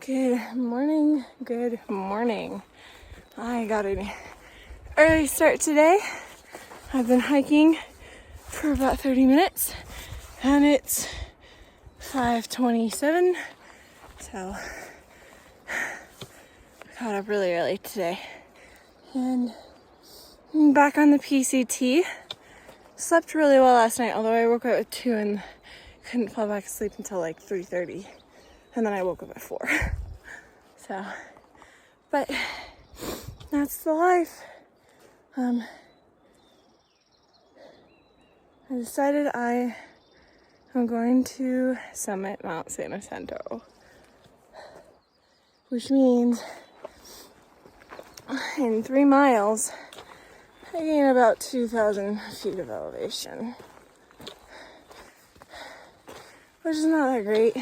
Good morning, good morning. I got an early start today. I've been hiking for about 30 minutes and it's 5:27, so I got up really early today. And I'm back on the PCT. Slept really well last night, although I woke up at 2 and couldn't fall back asleep until like 3:30. And then I woke up at 4. So, but that's the life. I decided I am going to summit Mount Jacinto, which means in 3 miles, I gain about 2,000 feet of elevation, which is not that great.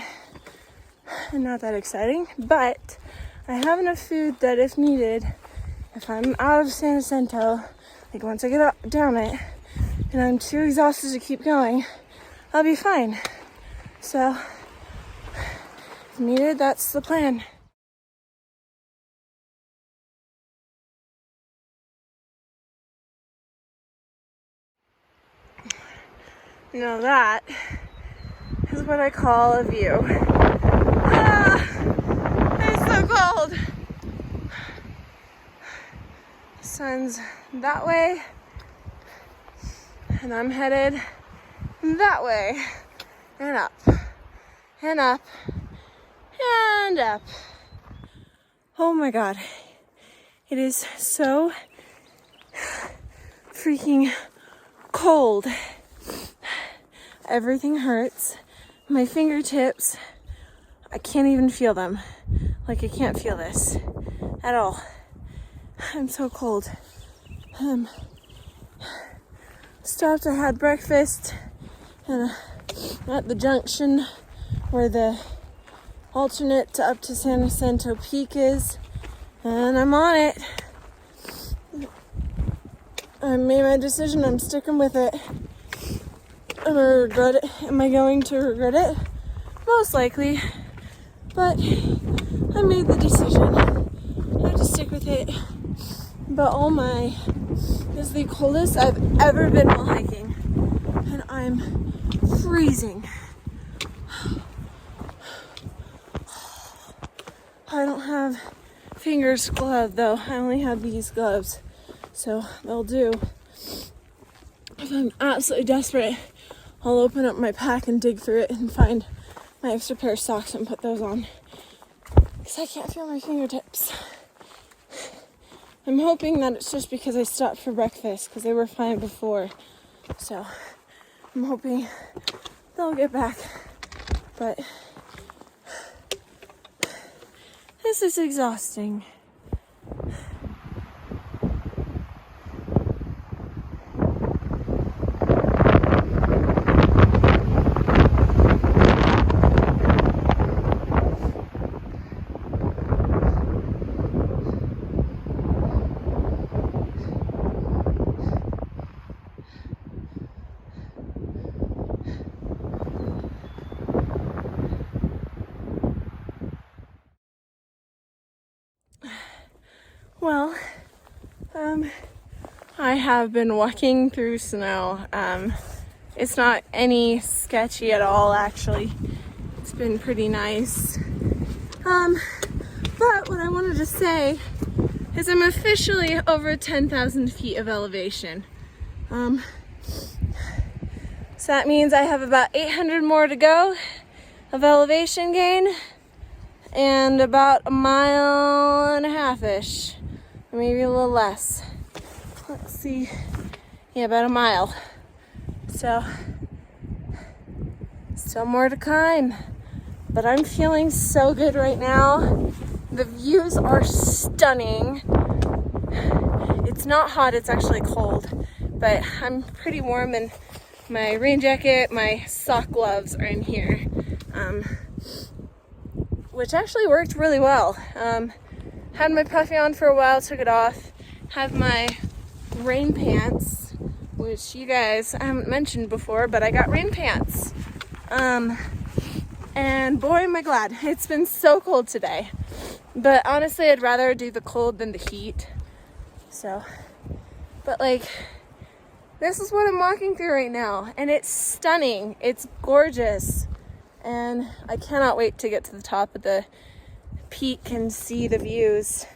And not that exciting, but I have enough food that if needed, if I'm out of Jacinto, like once I get down it and I'm too exhausted to keep going, I'll be fine. So if needed, that's the plan. Now that is what I call a view. It's so cold. The sun's that way, and I'm headed that way, and up, and up, and up. Oh my God. It is so freaking cold. Everything hurts. My fingertips, I can't even feel them. Like I can't feel this at all. I'm so cold. Stopped, I had breakfast and at the junction where the alternate to up to Jacinto Peak is, and I'm on it. I made my decision, I'm sticking with it. Am I regret it? Am I going to regret it? Most likely, but I made the decision. I have to stick with it. But oh my, this is the coldest I've ever been while hiking, and I'm freezing. I don't have fingers gloved though. I only have these gloves, so they'll do. If I'm absolutely desperate, I'll open up my pack and dig through it and find my extra pair of socks and put those on, because I can't feel my fingertips. I'm hoping that it's just because I stopped for breakfast, because they were fine before. So I'm hoping they'll get back. But this is exhausting. Well, I have been walking through snow. It's not any sketchy at all, actually. It's been pretty nice. But what I wanted to say is I'm officially over 10,000 feet of elevation. So that means I have about 800 more to go of elevation gain and about 1.5 miles-ish. Maybe a little less. Let's see. Yeah, about 1 mile. So, still more to climb. But I'm feeling so good right now. The views are stunning. It's not hot, it's actually cold. But I'm pretty warm and my rain jacket, my sock gloves are in here. Which actually worked really well. Had my puffy on for a while, took it off. Have my rain pants, which you guys I haven't mentioned before, but I got rain pants. And boy, am I glad. It's been so cold today. But honestly, I'd rather do the cold than the heat. So, but like, this is what I'm walking through right now. And it's stunning. It's gorgeous. And I cannot wait to get to the top of the peak and see the views.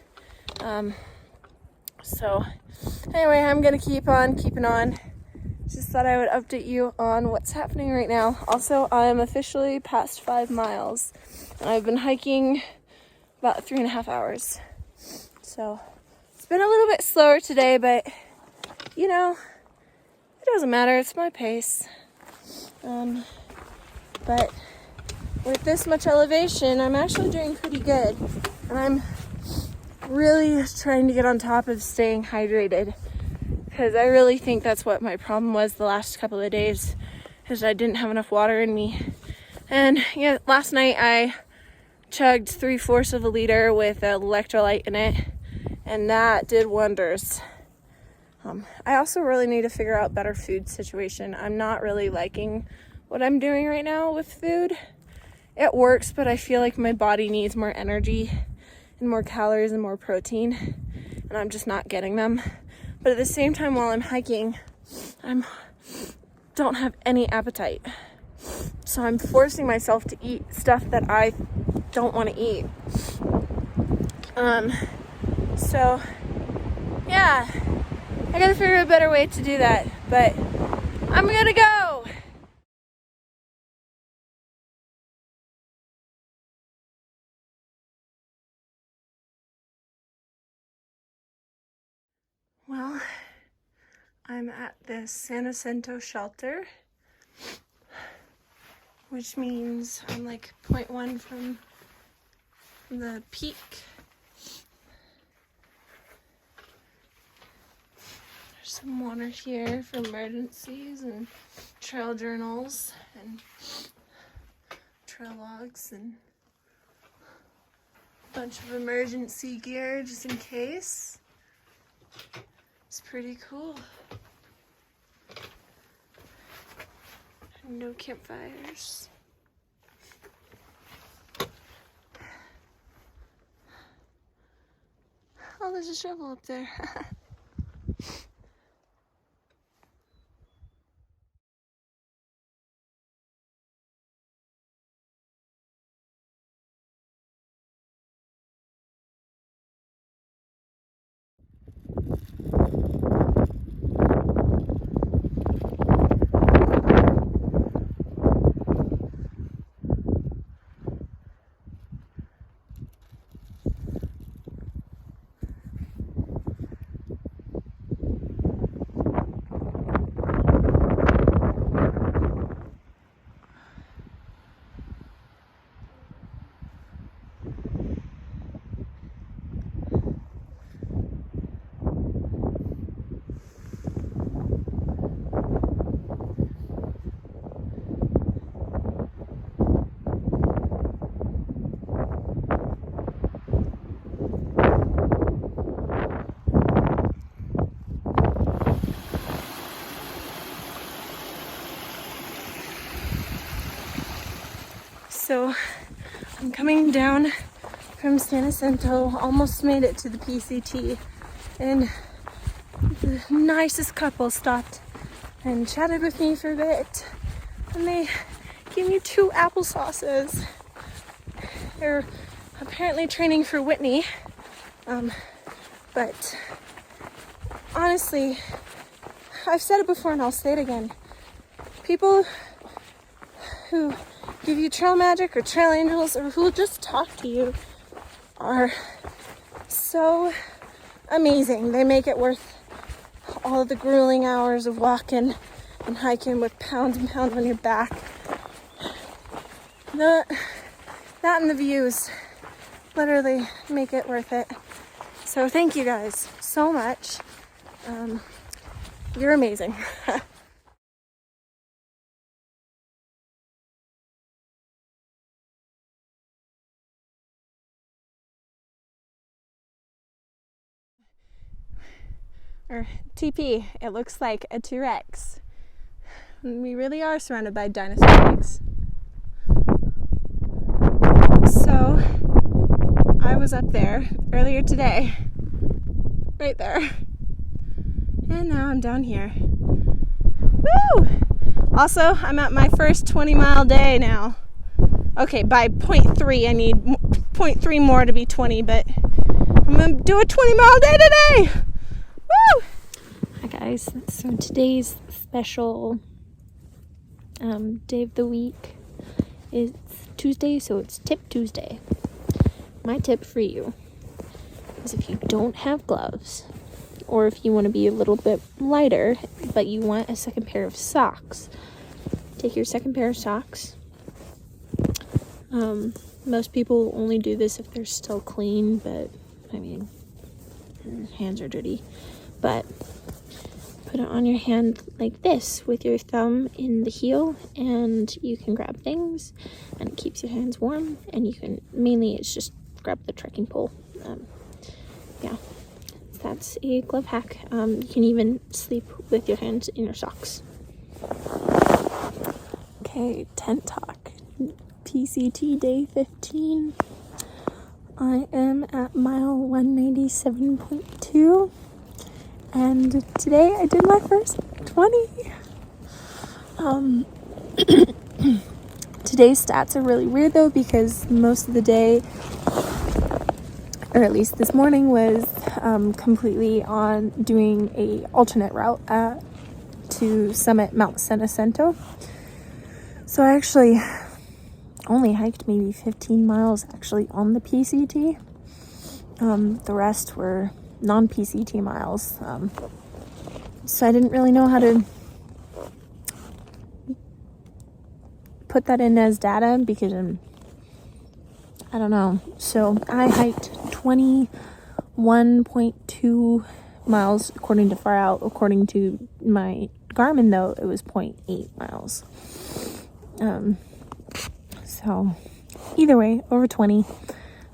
So anyway, I'm gonna keep on keeping on. Just thought I would update you on what's happening right now. Also, I'm officially past 5 miles and I've been hiking about 3.5 hours. So it's been a little bit slower today, but you know, it doesn't matter, it's my pace. But with this much elevation, I'm actually doing pretty good. And I'm really trying to get on top of staying hydrated, because I really think that's what my problem was the last couple of days, is I didn't have enough water in me. And yeah, last night I chugged 3/4 of a liter with electrolyte in it, and that did wonders. I also really need to figure out better food situation. I'm not really liking what I'm doing right now with food. It works, but I feel like my body needs more energy and more calories and more protein, and I'm just not getting them. But at the same time, while I'm hiking, I don't have any appetite. So I'm forcing myself to eat stuff that I don't want to eat. So yeah, I gotta figure out a better way to do that, but I'm gonna go. Well, I'm at the Jacinto shelter, which means I'm like 0.1 from the peak. There's some water here for emergencies and trail journals and trail logs and a bunch of emergency gear just in case. It's pretty cool. No campfires. Oh, there's a shovel up there. So I'm coming down from Jacinto, almost made it to the PCT, and the nicest couple stopped and chatted with me for a bit, and they gave me 2 applesauces. They're apparently training for Whitney, but honestly, I've said it before and I'll say it again. People who give you trail magic or trail angels, or who will just talk to you, are so amazing. They make it worth all of the grueling hours of walking and hiking with pounds and pounds on your back. That and the views literally make it worth it. So thank you guys so much. You're amazing. Or TP, it looks like a T-Rex. We really are surrounded by dinosaur eggs. So I was up there earlier today, right there, and now I'm down here. Woo! Also, I'm at my first 20-mile day now. Okay, by 0.3, I need 0.3 more to be 20, but I'm gonna do a 20-mile day today. Woo! Hi guys, so today's special day of the week is Tuesday, so it's Tip Tuesday. My tip for you is if you don't have gloves, or if you want to be a little bit lighter, but you want a second pair of socks, take your second pair of socks. Most people only do this if they're still clean, but I mean, hands are dirty. But put it on your hand like this with your thumb in the heel, and you can grab things and it keeps your hands warm, and you can, mainly it's just grab the trekking pole. Yeah, that's a glove hack. You can even sleep with your hands in your socks. Okay, tent talk. PCT day 15. I am at mile 197.2, and today I did my first 20. Today's stats are really weird though, because most of the day, or at least this morning, was completely on doing a alternate route to summit Mount Jacinto. So I actually only hiked maybe 15 miles actually on the PCT. The rest were non-PCT miles. So I didn't really know how to put that in as data because I don't know. So I hiked 21.2 miles according to Far Out. According to my Garmin though, it was 0.8 miles. So either way, over 20.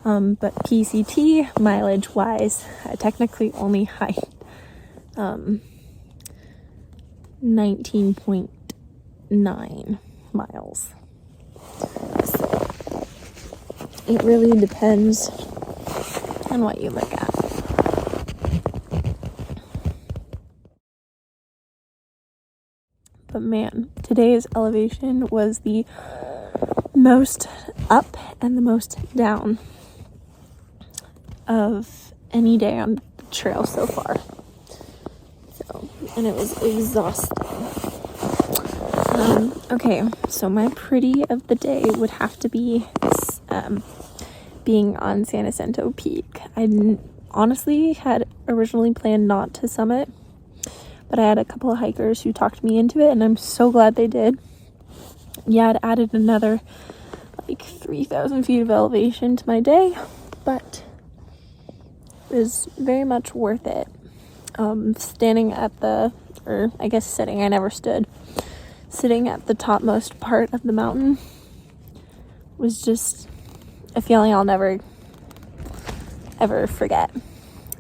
But PCT mileage wise, I technically only hiked 19.9 miles. So it really depends on what you look at. But man, today's elevation was the most up and the most down of any day on the trail so far. So, and it was exhausting. Okay, so my pretty of the day would have to be being on Jacinto Peak. I honestly had originally planned not to summit, but I had a couple of hikers who talked me into it, and I'm so glad they did. Yeah, it added another like 3,000 feet of elevation to my day, but it was very much worth it. Standing at sitting, I never stood. Sitting at the topmost part of the mountain was just a feeling I'll never ever forget.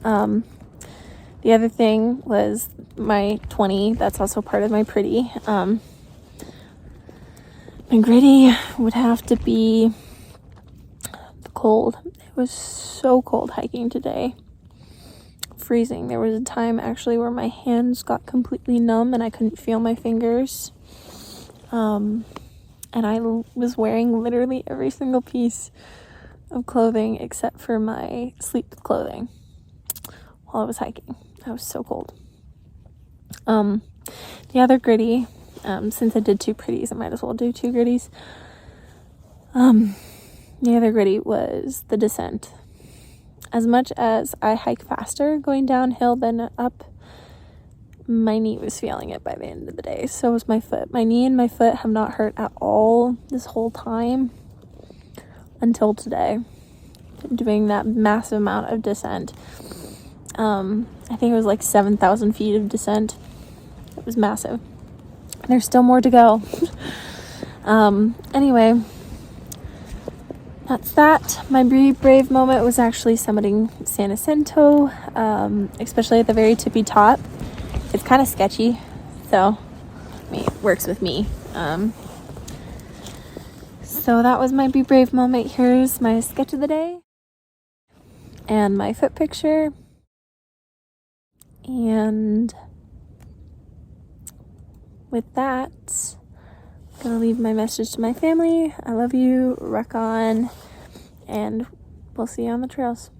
The other thing was my 20, that's also part of my pretty. My gritty would have to be the cold. It was so cold hiking today. Freezing. There was a time actually where my hands got completely numb and I couldn't feel my fingers. And I was wearing literally every single piece of clothing except for my sleep clothing while I was hiking. I was so cold. The other gritty, since I did two pretties, I might as well do two gritties. The other gritty was the descent. As much as I hike faster going downhill than up, my knee was feeling it by the end of the day. So was my foot. My knee and my foot have not hurt at all this whole time until today, doing that massive amount of descent. I think it was like 7,000 feet of descent. It was massive. There's still more to go. Anyway, that's that. My brave moment was actually summiting Jacinto, especially at the very tippy top. It's kind of sketchy, so I mean, it works with me. So that was my Be Brave moment. Here's my sketch of the day and my foot picture. And with that, I'm gonna leave my message to my family. I love you, rock on, and we'll see you on the trails.